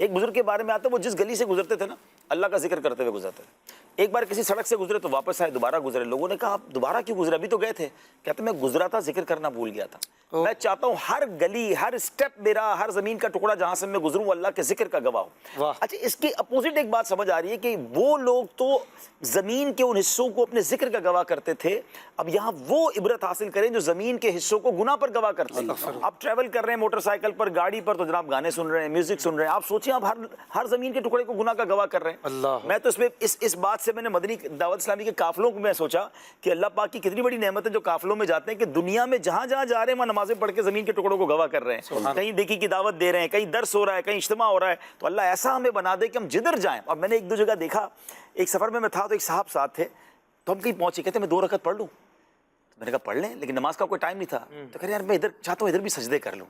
ایک بزرگ کے بارے میں آتا ہے وہ جس گلی سے گزرتے تھے نا اللہ کا ذکر کرتے ہوئے گزرتے تھے. ایک بار کسی سڑک سے گزرے تو واپس آئے, دوبارہ گزرے. لوگوں نے کہا آپ دوبارہ کیوں گزرے, ابھی تو گئے تھے. کہتے میں گزرا تھا, ذکر کرنا بھول گیا تھا. میں چاہتا ہوں ہر گلی, ہر اسٹیپ میرا, ہر زمین کا ٹکڑا جہاں سے میں گزروں اللہ کے ذکر کا گواہ ہو. اچھا اس کی اپوزٹ ایک بات سمجھ آ رہی ہے کہ وہ لوگ تو زمین کے ان حصوں کو اپنے ذکر کا گواہ کرتے تھے, اب یہاں وہ عبرت حاصل کریں جو زمین کے حصوں کو گناہ پر گواہ کرتے ہیں. آپ ٹریول کر رہے ہیں موٹر سائیکل پر, گاڑی پر, تو جناب گانے سن رہے ہیں, میوزک سن رہے ہیں. آپ سوچیں آپ ہر زمین کے ٹکڑے کو گناہ کا گواہ کر رہے ہیں. میں تو اس بات سے میں نے مدنی دعوت اسلامی کے قافلوں کو میں سوچا کہ اللہ پاک کی کتنی بڑی نعمت ہے جو قافلوں میں جاتے ہیں کہ دنیا میں جہاں جہاں جا رہے ہیں وہاں نمازیں پڑھ کے زمین کے ٹکڑوں کو گواہ کر رہے ہیں. کہیں دیکھی کی دعوت دے رہے ہیں, کہیں درس ہو رہا ہے, کہیں اجتماع ہو رہا ہے, تو اللہ ایسا ہمیں بنا دے کہ ہم جدھر جائیں. اب میں نے ایک دو جگہ دیکھا, ایک سفر میں تھا تو ایک صاحب ساتھ تھے, تو ہم کہیں پہنچے, کہتے میں 2 رکعت پڑھ لوں. میں نے کہا پڑھ لیں, لیکن نماز کا کوئی ٹائم نہیں تھا. تو کہہ رہے یار میں ادھر چاہتا ہوں ادھر بھی سجدے کر لوں,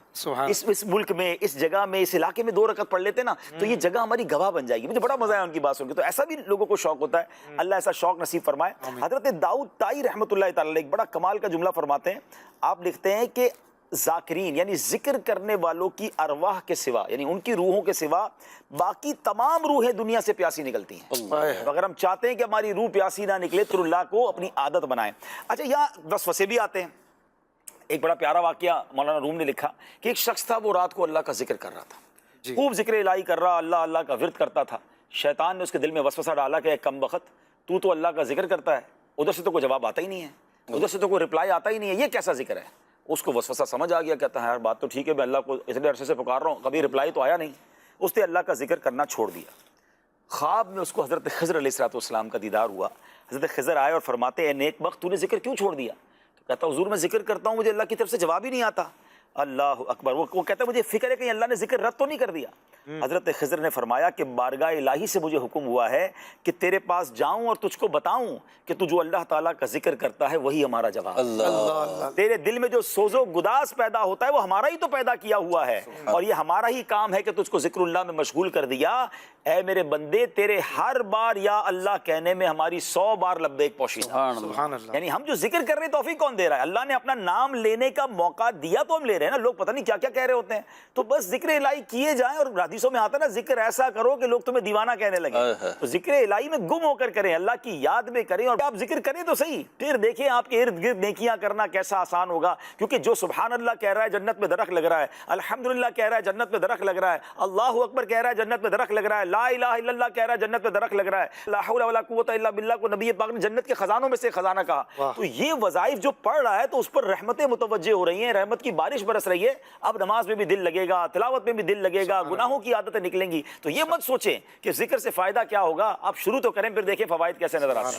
اس ملک میں, اس جگہ میں, اس علاقے میں 2 رکعت پڑھ لیتے نا تو یہ جگہ ہماری گواہ بن جائے گی. مجھے بڑا مزہ آیا ان کی بات سن کے. تو ایسا بھی لوگوں کو شوق ہوتا ہے, اللہ ایسا شوق نصیب فرمائے. حضرت داؤد طائی رحمۃ اللہ تعالی ایک بڑا کمال کا جملہ فرماتے ہیں. آپ لکھتے ہیں کہ ذاکرین یعنی ذکر کرنے والوں کی ارواح کے سوا, یعنی ان کی روحوں کے سوا باقی تمام روحیں دنیا سے پیاسی نکلتی ہیں. اگر ہم چاہتے ہیں کہ ہماری روح پیاسی نہ نکلے تو اللہ کو اپنی عادت بنائیں. اچھا یہاں وسوسے بھی آتے ہیں. ایک بڑا پیارا واقعہ مولانا روم نے لکھا کہ ایک شخص تھا, وہ رات کو اللہ کا ذکر کر رہا تھا, خوب ذکر الہی کر رہا, اللہ اللہ کا ورد کرتا تھا. شیطان نے اس کے دل میں وسوسہ ڈالا کہ اے کم بخت, تو اللہ کا ذکر کرتا ہے, ادھر سے تو کوئی جواب آتا ہی نہیں ہے, ادھر سے تو کوئی رپلائی آتا ہی نہیں ہے, یہ کیسا ذکر ہے. اس کو وسوسہ سمجھ آ گیا, کہتا ہے یار بات تو ٹھیک ہے, میں اللہ کو اتنے عرصے سے پکار رہا ہوں, کبھی رپلائی تو آیا نہیں. اس نے اللہ کا ذکر کرنا چھوڑ دیا. خواب میں اس کو حضرت خضر علیہ السلام کا دیدار ہوا. حضرت خضر آئے اور فرماتے ہیں نیک بخت, تو نے ذکر کیوں چھوڑ دیا؟ تو کہتا حضور میں ذکر کرتا ہوں, مجھے اللہ کی طرف سے جواب ہی نہیں آتا. اللہ اکبر. وہ کہتا ہے مجھے فکر ہے کہ اللہ نے ذکر رد تو نہیں کر دیا. حضرت خضر نے فرمایا کہ بارگاہ الہی سے مجھے حکم ہوا ہے کہ تیرے پاس جاؤں اور تجھ کو بتاؤں کہ تو جو اللہ تعالیٰ کا ذکر کرتا ہے وہی ہمارا جواب. تیرے دل میں جو سوز و گداز پیدا ہوتا ہے وہ ہمارا ہی تو پیدا کیا ہوا ہے, اور یہ ہمارا ہی کام ہے کہ تجھ کو ذکر اللہ میں مشغول کر دیا. اے میرے بندے, تیرے ہر بار یا اللہ کہنے میں ہماری 100 بار لبیک پوشیدہ. یعنی ہم جو ذکر کر رہے ہیں توفیق کون دے رہا ہے؟ اللہ نے اپنا نام لینے کا موقع دیا تو ہم لے رہے ہیں نا. لوگ پتہ نہیں کیا کیا کہہ رہے ہوتے ہیں. تو بس ذکر الہی کیے جائیں, اور حدیثوں میں آتا ہے نا ذکر ایسا کرو کہ لوگ تمہیں دیوانہ کہنے لگے. تو ذکر الہی میں گم ہو کر کریں, اللہ کی یاد میں کریں, اور آپ ذکر کریں تو صحیح, پھر دیکھیں آپ کے ارد گرد نیکیاں کرنا کیسا آسان ہوگا. کیونکہ جو سبحان اللہ کہہ رہا ہے جنت میں درخت لگ رہا ہے, الحمدللہ کہہ رہا ہے جنت میں درخت لگ رہا ہے, اللہ اکبر کہہ رہا ہے جنت میں درخت لگ رہا ہے, لا الہ الا اللہ کہہ رہا ہے جنت میں درخت لگ رہا ہے, لا حول ولا قوت الا باللہ کو نبی پاک نے جنت کے خزانوں میں سے خزانہ کہا. تو یہ وظائف جو پڑھ رہا ہے تو اس پر رحمتیں متوجہ ہو رہی ہیں, رحمت کی بارش برس رہی ہے. اب نماز میں بھی دل لگے گا, تلاوت میں بھی دل لگے گا, گناہوں کی عادتیں نکلیں گی. تو یہ مت سوچیں کہ ذکر سے فائدہ کیا ہوگا, آپ شروع تو کریں پھر دیکھیں فوائد کیسے نظر آتے ہیں.